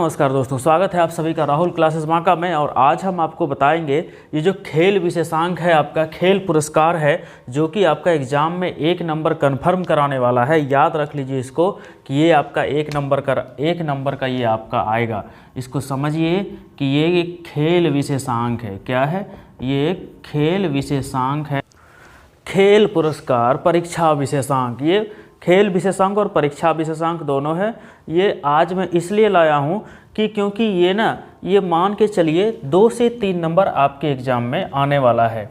नमस्कार दोस्तों, स्वागत है आप सभी का राहुल क्लासेस बांका में। और आज हम आपको बताएंगे ये जो खेल विशेषांक है, आपका खेल पुरस्कार है, जो कि आपका एग्जाम में 1 नंबर कन्फर्म कराने वाला है। याद रख लीजिए इसको कि ये आपका 1 नंबर का ये आपका आएगा। इसको समझिए कि ये एक खेल विशेषांक है। क्या है? ये एक खेल विशेषांक है। खेल पुरस्कार, परीक्षा विशेषांक, ये खेल विशेषांक और परीक्षा विशेषांक दोनों है। ये आज मैं इसलिए लाया हूँ कि क्योंकि ये मान के चलिए 2 से 3 नंबर आपके एग्ज़ाम में आने वाला है।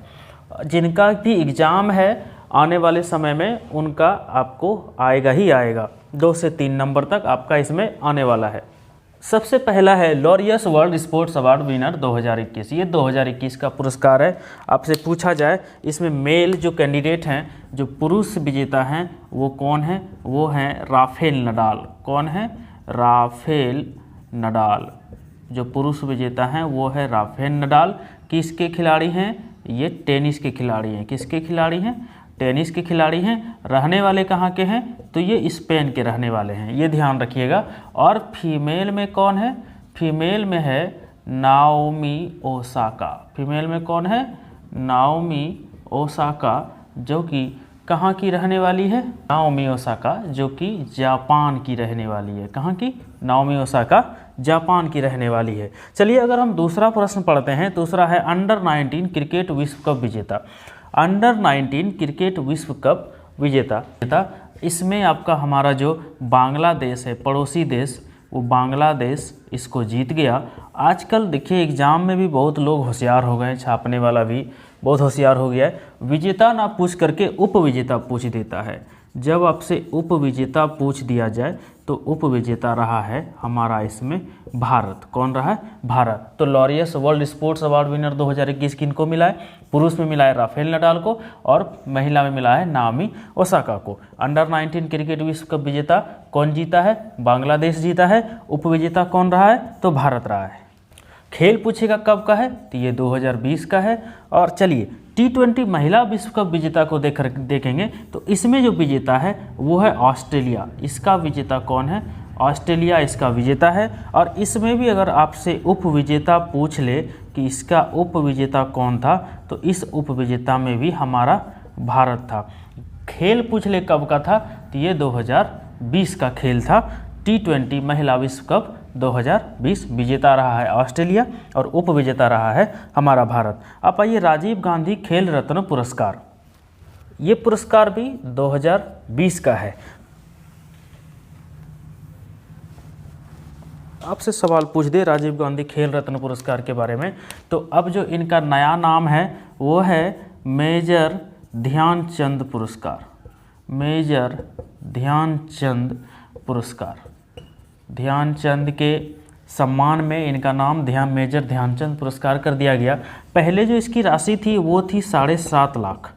जिनका भी एग्ज़ाम है आने वाले समय में उनका आपको आएगा ही आएगा। 2 से 3 नंबर तक आपका इसमें आने वाला है। सबसे पहला है Laureus world sports award winner 2021। ये 2021 का पुरस्कार है। आपसे पूछा जाए इसमें मेल जो कैंडिडेट हैं, जो पुरुष विजेता हैं, वो कौन है? वो हैं राफेल नडाल। कौन है? Rafael Nadal. जो पुरुष विजेता हैं वो है राफेल नडाल। किसके खिलाड़ी हैं? ये टेनिस के खिलाड़ी हैं। किसके खिलाड़ी हैं? टेनिस के खिलाड़ी हैं। रहने वाले कहाँ के हैं? तो ये स्पेन के रहने वाले हैं, ये ध्यान रखिएगा। और फीमेल में कौन है? फीमेल में है नाओमी ओसाका। फीमेल में कौन है? नाओमी ओसाका, जो कि कहाँ की रहने वाली है? नाओमी ओसाका, जो कि जापान की रहने वाली है। कहाँ की? नाओमी ओसाका जापान की रहने वाली है। चलिए अगर हम दूसरा प्रश्न पढ़ते हैं। दूसरा है अंडर 19 क्रिकेट विश्व कप विजेता। अंडर 19 क्रिकेट विश्व कप विजेता, इसमें आपका हमारा जो बांग्लादेश है, पड़ोसी देश, वो बांग्लादेश इसको जीत गया। आजकल देखिए एग्ज़ाम में भी बहुत लोग होशियार हो गए, छापने वाला भी बहुत होशियार हो गया है। विजेता ना पूछ करके उपविजेता पूछ देता है। जब आपसे उपविजेता पूछ दिया जाए तो उपविजेता रहा है हमारा इसमें भारत। कौन रहा है? भारत। तो Laureus world sports award winner 2021 किनको मिला है? पुरुष में मिला है राफेल नडाल को और महिला में मिला है नाओमी ओसाका को। अंडर 19 क्रिकेट विश्व कप विजेता कौन जीता है? बांग्लादेश जीता है। उपविजेता कौन रहा है? तो भारत रहा है। खेल पूछेगा कब का है? तो ये 2020 का है। और चलिए T20 महिला विश्व कप विजेता को देखेंगे तो इसमें जो विजेता है वो है ऑस्ट्रेलिया। इसका विजेता कौन है? ऑस्ट्रेलिया इसका विजेता है। और इसमें भी अगर आपसे उपविजेता पूछ ले कि इसका उपविजेता कौन था, तो इस उपविजेता में भी हमारा भारत था। खेल पूछ ले कब का था? तो ये 2020 का खेल था। T20 महिला विश्व कप 2020 विजेता रहा है ऑस्ट्रेलिया और उपविजेता रहा है हमारा भारत। अब आइए राजीव गांधी खेल रत्न पुरस्कार। ये पुरस्कार भी 2020 का है। आपसे सवाल पूछ दे राजीव गांधी खेल रत्न पुरस्कार के बारे में, तो अब जो इनका नया नाम है वो है मेजर ध्यानचंद पुरस्कार। मेजर ध्यानचंद पुरस्कार। ध्यानचंद के सम्मान में इनका नाम मेजर ध्यानचंद पुरस्कार कर दिया गया। पहले जो इसकी राशि थी वो थी 7.5 लाख।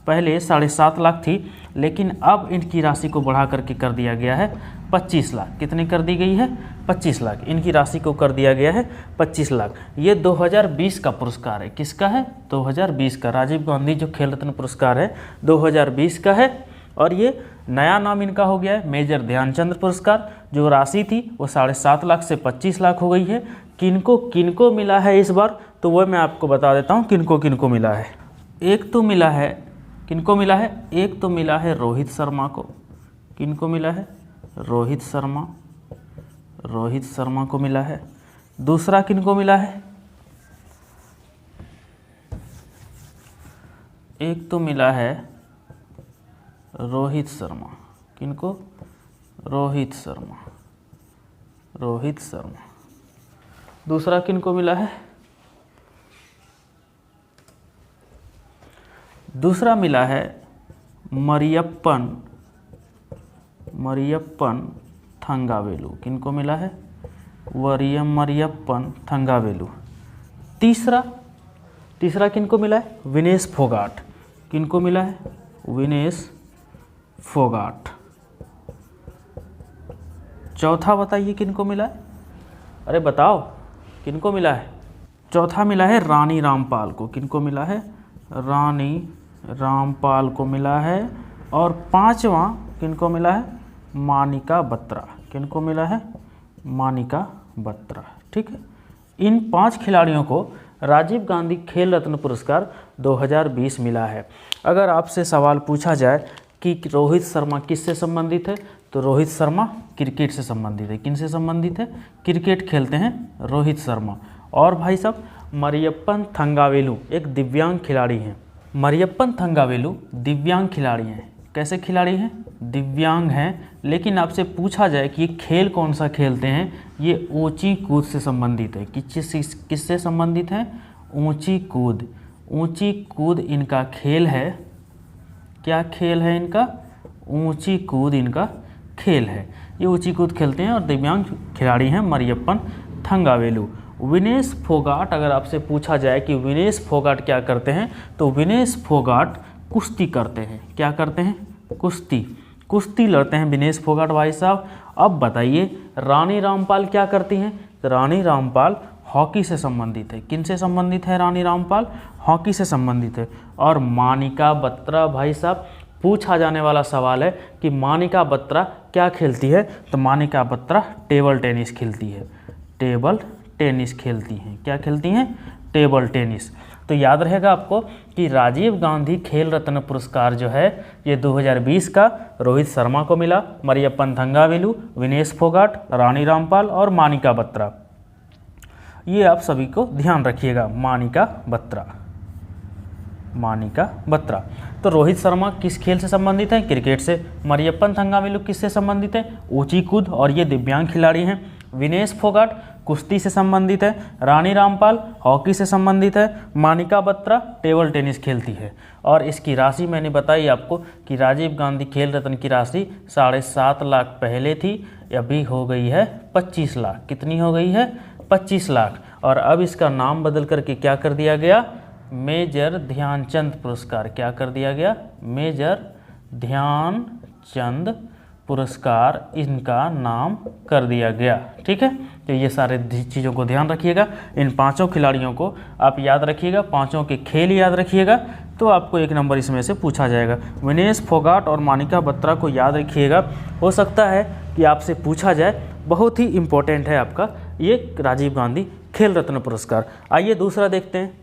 पहले 7.5 लाख थी, लेकिन अब इनकी राशि को बढ़ा करके कर दिया गया है 25 लाख। कितनी कर दी गई है? 25 लाख। इनकी राशि को कर दिया गया है 25 लाख। ये 2020 का पुरस्कार है। किसका है? 2020 का। राजीव गांधी जो खेल रत्न पुरस्कार है 2020 का है। और ये नया नाम इनका हो गया है मेजर ध्यानचंद पुरस्कार। जो राशि थी वो 7.5 लाख से 25 लाख हो गई है। किनको किनको मिला है इस बार? तो वो मैं आपको बता देता हूँ किनको किनको मिला है। एक तो मिला है, किनको मिला है? एक तो मिला है रोहित शर्मा को। किनको मिला है? रोहित शर्मा। रोहित शर्मा को मिला है। दूसरा किनको मिला है? एक तो मिला है रोहित शर्मा। किनको? रोहित शर्मा। रोहित शर्मा। दूसरा किनको मिला है? दूसरा मिला है मरियप्पन थंगावेलु। किनको मिला है? मरियप्पन थंगावेलु। तीसरा किनको मिला है? विनेश फोगाट। किनको मिला है? विनेश फोगाट। चौथा बताइए किनको मिला है? अरे बताओ किनको मिला है? चौथा मिला है रानी रामपाल को। किनको मिला है? रानी रामपाल को मिला है। और 5वां किनको मिला है? मानिका बत्रा। किनको मिला है? मानिका बत्रा। ठीक है, इन 5 खिलाड़ियों को राजीव गांधी खेल रत्न पुरस्कार 2020 मिला है। अगर आपसे सवाल पूछा जाए कि रोहित शर्मा किससे संबंधित है, तो रोहित शर्मा क्रिकेट से संबंधित है। किन से संबंधित है? क्रिकेट खेलते हैं रोहित शर्मा। और भाई साहब, मरियप्पन थंगावेलु एक दिव्यांग खिलाड़ी हैं। मरियप्पन थंगावेलु दिव्यांग खिलाड़ी हैं। कैसे खिलाड़ी हैं? दिव्यांग हैं। लेकिन आपसे पूछा जाए कि ये खेल कौन सा खेलते हैं, ये ऊंची कूद से संबंधित है। किससे संबंधित है? ऊंची कूद। ऊंची कूद इनका खेल है। क्या खेल है इनका? ऊंची कूद इनका खेल है। ये ऊंची कूद खेलते हैं और दिव्यांग खिलाड़ी हैं मरियप्पन थंगावेलु। विनेश फोगाट, अगर आपसे पूछा जाए कि विनेश फोगाट क्या करते हैं, तो विनेश फोगाट कुश्ती करते हैं। क्या करते हैं? कुश्ती लड़ते हैं विनेश फोगाट भाई साहब। अब बताइए रानी रामपाल क्या करती हैं? तो रानी रामपाल हॉकी से संबंधित है। किन से संबंधित है रानी रामपाल? हॉकी से संबंधित है। और मानिका बत्रा भाई साहब, पूछा जाने वाला सवाल है कि मानिका बत्रा क्या खेलती है, तो मानिका बत्रा टेबल टेनिस खेलती है। टेबल टेनिस खेलती हैं। क्या खेलती हैं? Table tennis. तो याद रहेगा आपको कि राजीव गांधी खेल रत्न पुरस्कार जो है ये 2020 का रोहित शर्मा को मिला, मरियप्पन थंगावेलु, विनेश फोगाट, रानी रामपाल और मानिका बत्रा। ये आप सभी को ध्यान रखिएगा, मानिका बत्रा। तो रोहित शर्मा किस खेल से संबंधित है? क्रिकेट से। मरियप्पन थंगावेलु किससे संबंधित है? ऊंची कूद, और ये दिव्यांग खिलाड़ी हैं। विनेश फोगाट कुश्ती से संबंधित है। रानी रामपाल हॉकी से संबंधित है। मानिका बत्रा टेबल टेनिस खेलती है। और इसकी राशि मैंने बताई आपको कि राजीव गांधी खेल रत्न की राशि 7.5 लाख पहले थी, अभी हो गई है 25 लाख। कितनी हो गई है? 25 लाख। और अब इसका नाम बदल करके क्या कर दिया गया? मेजर ध्यानचंद पुरस्कार। क्या कर दिया गया? मेजर ध्यानचंद पुरस्कार इनका नाम कर दिया गया। ठीक है, तो ये सारे चीज़ों को ध्यान रखिएगा। इन 5 खिलाड़ियों को आप याद रखिएगा, 5 के खेल याद रखिएगा, तो आपको 1 नंबर इसमें से पूछा जाएगा। विनेश फोगाट और मानिका बत्रा को याद रखिएगा, हो सकता है कि आपसे पूछा जाए। बहुत ही इम्पोर्टेंट है आपका ये राजीव गांधी खेल रत्न पुरस्कार। आइए दूसरा देखते हैं।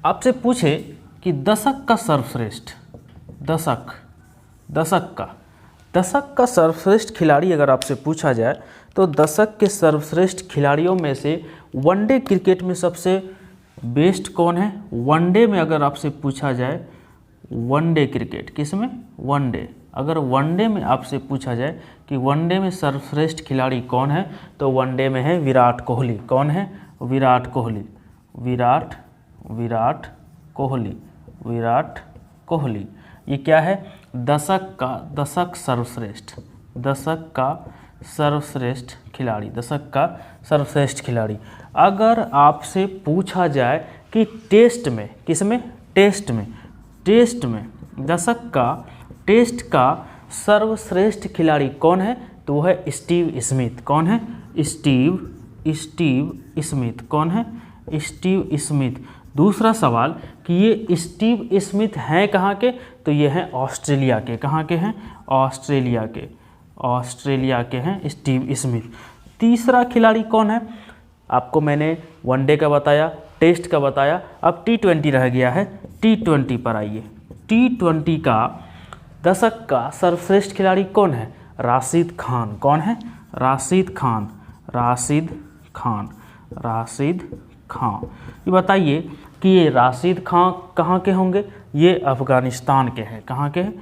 आपसे पूछे कि दशक का सर्वश्रेष्ठ, दशक का सर्वश्रेष्ठ खिलाड़ी अगर आपसे पूछा जाए, तो दशक के सर्वश्रेष्ठ खिलाड़ियों में से वनडे क्रिकेट में सबसे बेस्ट कौन है? वनडे में अगर आपसे पूछा जाए, वनडे क्रिकेट किस में? वनडे। अगर वनडे में आपसे पूछा जाए कि वनडे में सर्वश्रेष्ठ खिलाड़ी कौन है, तो वनडे में है विराट कोहली। कौन है? विराट कोहली। विराट कोहली। ये क्या है? दशक का सर्वश्रेष्ठ खिलाड़ी। अगर आपसे पूछा जाए कि टेस्ट में, किसमें? टेस्ट में दशक का टेस्ट का सर्वश्रेष्ठ खिलाड़ी कौन है, तो वो है स्टीव स्मिथ। कौन है? Steve Smith. कौन है? Steve Smith. दूसरा सवाल कि ये स्टीव स्मिथ हैं कहाँ के, तो ये हैं ऑस्ट्रेलिया के। कहाँ के हैं? ऑस्ट्रेलिया के हैं स्टीव स्मिथ। तीसरा खिलाड़ी कौन है? आपको मैंने वनडे का बताया, टेस्ट का बताया, अब T20 रह गया है। T20 पर आइए। T20 का दशक का सर्वश्रेष्ठ खिलाड़ी कौन है? राशिद खान। कौन है? राशिद खान। ये बताइए कि ये राशिद खान कहाँ के होंगे? ये अफ़गानिस्तान के हैं। कहाँ के हैं?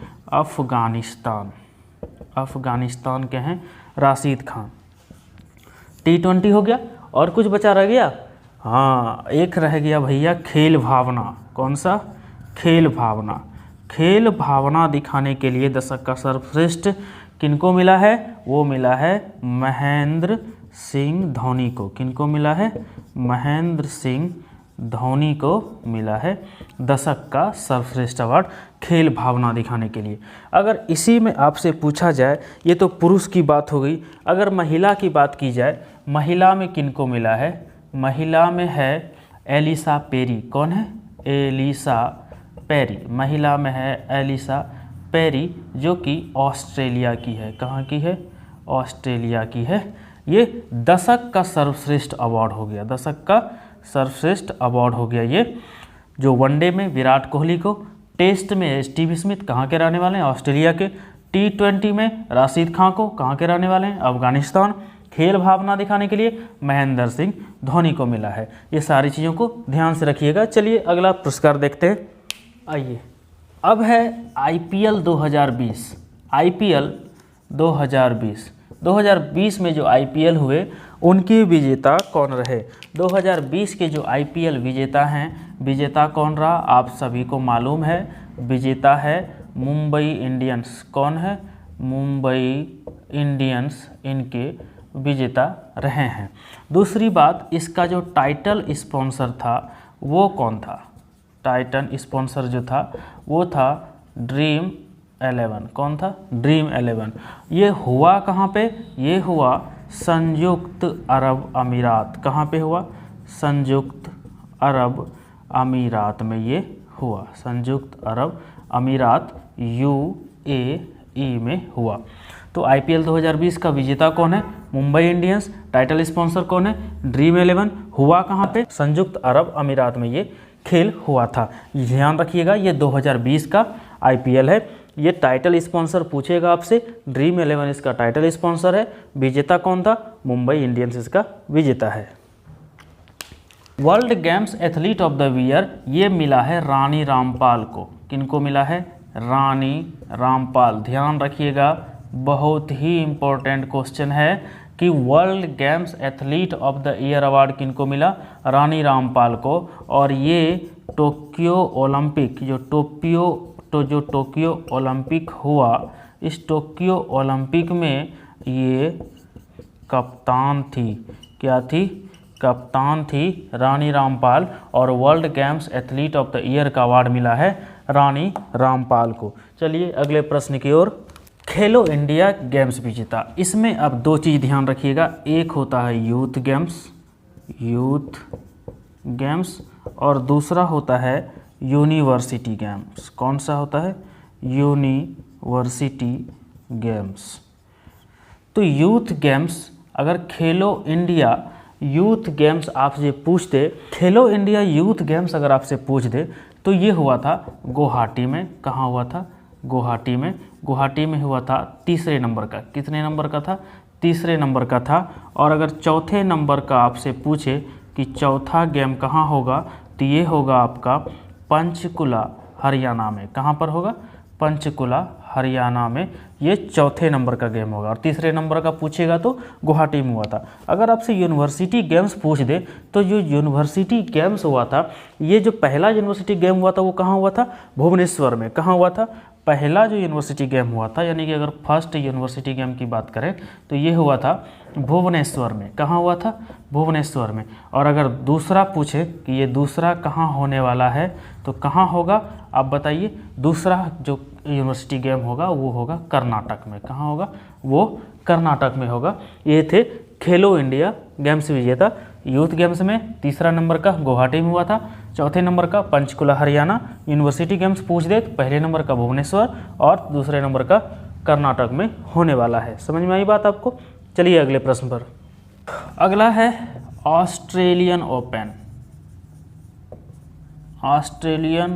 अफ़गानिस्तान के हैं राशिद खान। T20 हो गया, और कुछ बचा रह गया? हाँ, एक रह गया भैया, खेल भावना। कौन सा? खेल भावना दिखाने के लिए दशक का सर्वश्रेष्ठ किनको मिला है? वो मिला है महेंद्र सिंह धोनी को। किनको मिला है? महेंद्र सिंह धोनी को मिला है दशक का सर्वश्रेष्ठ अवार्ड खेल भावना दिखाने के लिए। अगर इसी में आपसे पूछा जाए, ये तो पुरुष की बात हो गई, अगर महिला की बात की जाए, महिला में किनको मिला है? महिला में है एलिसा पेरी। कौन है? Ellyse Perry. महिला में है एलिसा पेरी, जो कि ऑस्ट्रेलिया की है। कहाँ की है? ऑस्ट्रेलिया की है। ये दशक का सर्वश्रेष्ठ अवार्ड हो गया, दशक का सर्वश्रेष्ठ अवार्ड हो गया ये। जो वनडे में विराट कोहली को, टेस्ट में स्टीव स्मिथ, कहाँ के रहने वाले हैं? ऑस्ट्रेलिया के। T20 में राशिद खान को, कहाँ के रहने वाले हैं? अफगानिस्तान। खेल भावना दिखाने के लिए महेंद्र सिंह धोनी को मिला है। ये सारी चीज़ों को ध्यान से रखिएगा। चलिए अगला पुरस्कार देखते हैं। आइए, अब है IPL 2020। IPL 2020 में जो IPL हुए उनके विजेता कौन रहे? 2020 के जो IPL विजेता हैं, विजेता कौन रहा? आप सभी को मालूम है, विजेता है मुंबई इंडियंस। कौन है? मुंबई इंडियंस इनके विजेता रहे हैं। दूसरी बात, इसका जो टाइटल स्पॉन्सर था वो कौन था? टाइटल स्पॉन्सर जो था वो था ड्रीम 11। कौन था? ड्रीम 11। ये हुआ कहाँ पे? ये हुआ संयुक्त अरब अमीरात। कहाँ पे हुआ? संयुक्त अरब अमीरात में ये हुआ। संयुक्त अरब अमीरात UAE में हुआ। तो IPL 2020 का विजेता कौन है? मुंबई इंडियंस। टाइटल स्पॉन्सर कौन है? ड्रीम 11। हुआ कहाँ पे? संयुक्त अरब अमीरात में ये खेल हुआ था। ध्यान रखिएगा, ये 2020 का IPL है। ये टाइटल स्पॉन्सर पूछेगा आपसे, ड्रीम 11 इसका टाइटल स्पॉन्सर है। विजेता कौन था? मुंबई इंडियंस इसका विजेता है। World games athlete of the year ये मिला है रानी रामपाल को। किनको मिला है? रानी रामपाल। ध्यान रखिएगा, बहुत ही इम्पोर्टेंट क्वेश्चन है कि world games athlete of the year award किनको मिला? रानी रामपाल को। और ये टोक्यो ओलंपिक, जो टोक्यो ओलंपिक हुआ, इस टोक्यो ओलंपिक में ये कप्तान थी। क्या थी? कप्तान थी रानी रामपाल। और world games athlete of the year का अवार्ड मिला है रानी रामपाल को। चलिए अगले प्रश्न की ओर। खेलो इंडिया गेम्स विजेता, इसमें अब दो चीज़ ध्यान रखिएगा। एक होता है यूथ गेम्स और दूसरा होता है यूनिवर्सिटी गेम्स। कौन सा होता है? University games. तो यूथ गेम्स, अगर खेलो इंडिया यूथ गेम्स आपसे पूछ दे, खेलो इंडिया यूथ गेम्स अगर आपसे पूछ दे, तो ये हुआ था गुवाहाटी में। कहाँ हुआ था? गुवाहाटी में। गुवाहाटी में हुआ था तीसरे नंबर का। कितने नंबर का था? तीसरे नंबर का था। और अगर चौथे नंबर का आपसे पूछे कि चौथा गेम कहाँ होगा, तो ये होगा आपका पंचकुला हरियाणा में। कहाँ पर होगा? पंचकुला हरियाणा में। ये चौथे नंबर का गेम होगा। और तीसरे नंबर का पूछेगा तो गुवाहाटी में हुआ था। अगर आपसे यूनिवर्सिटी गेम्स पूछ दे, तो जो यूनिवर्सिटी गेम्स हुआ था, ये जो पहला यूनिवर्सिटी गेम हुआ था वो कहाँ हुआ था? भुवनेश्वर में। कहाँ हुआ था? पहला जो यूनिवर्सिटी गेम हुआ था, यानी कि अगर फर्स्ट यूनिवर्सिटी गेम की बात करें तो ये हुआ था भुवनेश्वर में। कहाँ हुआ था? भुवनेश्वर में। और अगर दूसरा पूछे कि ये दूसरा कहाँ होने वाला है, तो कहाँ होगा आप बताइए? दूसरा जो यूनिवर्सिटी गेम होगा वो होगा कर्नाटक में। कहाँ होगा? वो कर्नाटक में होगा। ये थे खेलो इंडिया गेम्स विजेता। यूथ गेम्स में तीसरा नंबर का गुवाहाटी में हुआ था, चौथे नंबर का पंचकुला हरियाणा। यूनिवर्सिटी गेम्स पूछ दे तो पहले नंबर का भुवनेश्वर और दूसरे नंबर का कर्नाटक में होने वाला है। समझ में आई बात आपको? चलिए अगले प्रश्न पर। अगला है ऑस्ट्रेलियन ओपन। Australian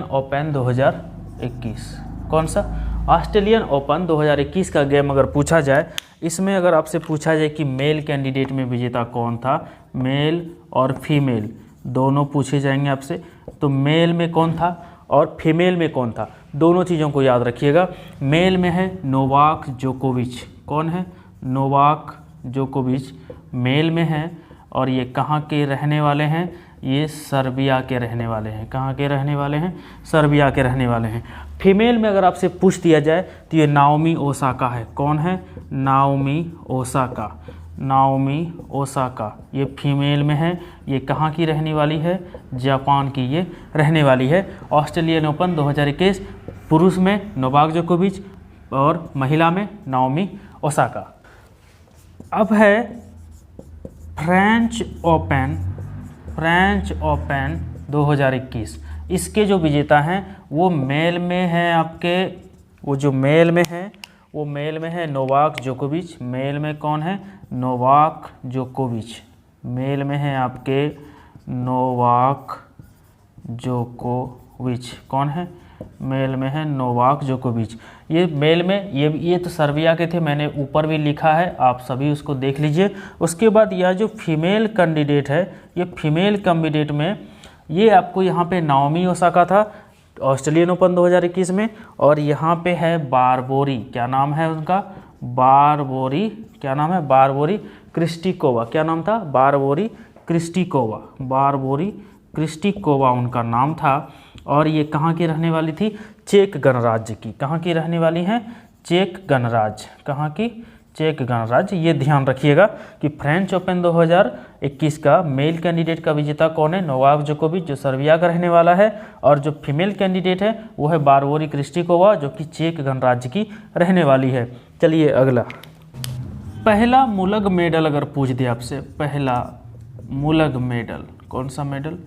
open 2021। कौन सा? ऑस्ट्रेलियन ओपन 2021 का गेम अगर पूछा जाए, इसमें अगर आपसे पूछा जाए कि मेल कैंडिडेट में विजेता कौन था, मेल और फीमेल दोनों पूछे जाएंगे आपसे, तो मेल में कौन था और फीमेल में कौन था, दोनों चीज़ों को याद रखिएगा। मेल में है नोवाक जोकोविच। कौन है? नोवाक जोकोविच मेल में है। और ये कहाँ के रहने वाले हैं? ये सर्बिया के रहने वाले हैं। कहाँ के रहने वाले हैं? सर्बिया के रहने वाले हैं। फीमेल में अगर आपसे पूछ दिया जाए तो ये नाओमी ओसाका है। कौन है? नाओमी ओसाका ये फीमेल में है। ये कहाँ की रहने वाली है? जापान की ये रहने वाली है। ऑस्ट्रेलियन ओपन 2021 पुरुष में नोवाक जोकोविच और महिला में नाओमी ओसाका। अब है फ्रेंच ओपन 2021। इसके जो विजेता हैं वो मेल में हैं आपके, वो जो मेल में है वो मेल में है नोवाक जोकोविच। मेल में कौन है? नोवाक जोकोविच। मेल में है आपके नोवाक जोकोविच। कौन है? मेल में है नोवाक जोकोविच। ये मेल में ये तो सर्बिया के थे, मैंने ऊपर भी लिखा है, आप सभी उसको देख लीजिए। उसके बाद यह जो फीमेल कैंडिडेट है, ये फीमेल कैंडिडेट में ये आपको यहाँ पे नाओमी ओसाका था ऑस्ट्रेलियन ओपन 2021 में, और यहाँ पे है बारबोरी, क्या नाम है उनका? बारबोरी, क्या नाम है? बारबोरी क्रिस्टिकोवा। क्या नाम था? बारबोरी क्रिस्टिकोवा। बारबोरी क्रिस्टिकोवा उनका नाम था। और ये कहाँ की रहने वाली थी? चेक गणराज्य की। कहाँ की रहने वाली हैं? चेक गणराज्य। कहाँ की? चेक गणराज्य। ये ध्यान रखिएगा कि फ्रेंच ओपन 2021 का मेल कैंडिडेट का विजेता कौन है? नोवाक जोकोविच, जो सर्बिया का रहने वाला है, और जो फीमेल कैंडिडेट है वो है बारबोरी क्रिस्टिकोवा, जो कि चेक गणराज्य की रहने वाली है। चलिए अगला, पहला मुलग मेडल अगर पूछ दे आपसे, पहला मुलग मेडल, कौन सा मेडल?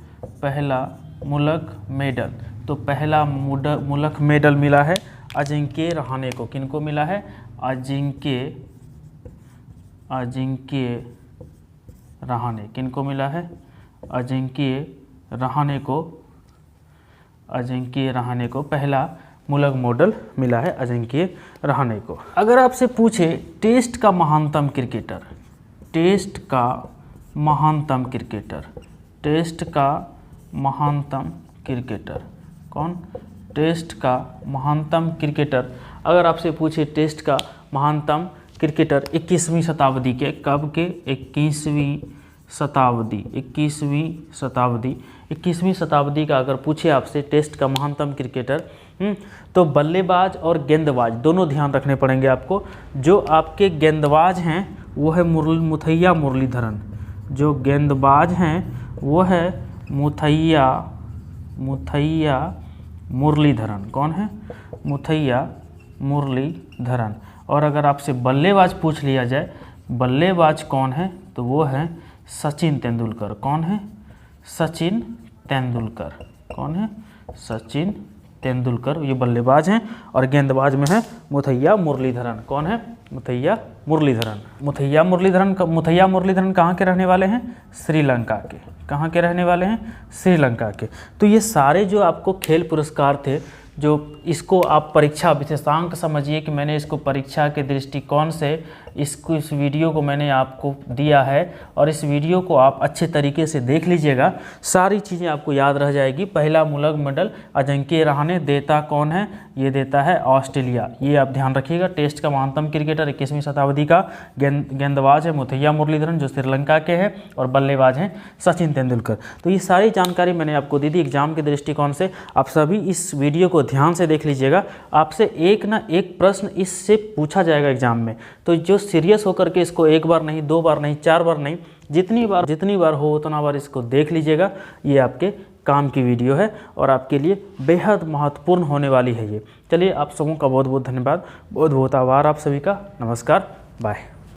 पहला मुलग मेडल। तो पहला मुलग मेडल मिला है अजिंक्य रहाणे को। किनको मिला है? अजिंक्य रहाणे। किनको मिला है? अजिंक्य रहाणे को। अजिंक्य रहाणे को पहला मुलग मेडल मिला है, अजिंक्य रहाणे को। अगर आपसे पूछे टेस्ट का महानतम क्रिकेटर, टेस्ट का महानतम क्रिकेटर, टेस्ट का महानतम क्रिकेटर कौन? टेस्ट का महानतम क्रिकेटर अगर आपसे पूछे टेस्ट का महानतम क्रिकेटर 21वीं शताब्दी के, कब के? 21वीं शताब्दी। 21वीं शताब्दी का अगर पूछे आपसे टेस्ट का महानतम क्रिकेटर, तो बल्लेबाज और गेंदबाज दोनों ध्यान रखने पड़ेंगे आपको। जो आपके गेंदबाज हैं वो है मुथैया मुरलीधरन। जो गेंदबाज हैं वो है मुथैया मुरलीधरन। कौन है? मुथैया मुरलीधरन। और अगर आपसे बल्लेबाज पूछ लिया जाए, बल्लेबाज कौन है? तो वो है सचिन तेंदुलकर। कौन है? सचिन तेंदुलकर। कौन है? सचिन तेंदुलकर, ये बल्लेबाज हैं। और गेंदबाज में है मुथैया मुरलीधरन। कौन है? मुथैया मुरलीधरन। मुथैया मुरलीधरन कहाँ के रहने वाले हैं? श्रीलंका के। कहाँ के रहने वाले हैं? श्रीलंका के। तो ये सारे जो आपको खेल पुरस्कार थे, जो इसको आप परीक्षा विशेषांक समझिए कि मैंने इसको परीक्षा के दृष्टिकोण से इस वीडियो को मैंने आपको दिया है, और इस वीडियो को आप अच्छे तरीके से देख लीजिएगा, सारी चीज़ें आपको याद रह जाएगी। पहला मुलग मेडल अजिंक्य रहाणे, देता कौन है? ये देता है ऑस्ट्रेलिया। ये आप ध्यान रखिएगा। टेस्ट का महानतम क्रिकेटर 21वीं शताब्दी का गेंदबाज है मुथैया मुरलीधरन, जो श्रीलंका के हैं, और बल्लेबाज हैं सचिन तेंदुलकर। तो ये सारी जानकारी मैंने आपको दी थी एग्जाम के दृष्टिकोण से। आप सभी इस वीडियो को ध्यान से देख लीजिएगा, आपसे एक ना एक प्रश्न इससे पूछा जाएगा एग्जाम में। तो जो सीरियस होकर के इसको एक बार नहीं, दो बार नहीं, चार बार नहीं, जितनी बार हो उतना बार इसको देख लीजिएगा। ये आपके काम की वीडियो है और आपके लिए बेहद महत्वपूर्ण होने वाली है ये। चलिए, आप सबों का बहुत बहुत धन्यवाद, बहुत बहुत आभार आप सभी का। नमस्कार, बाय।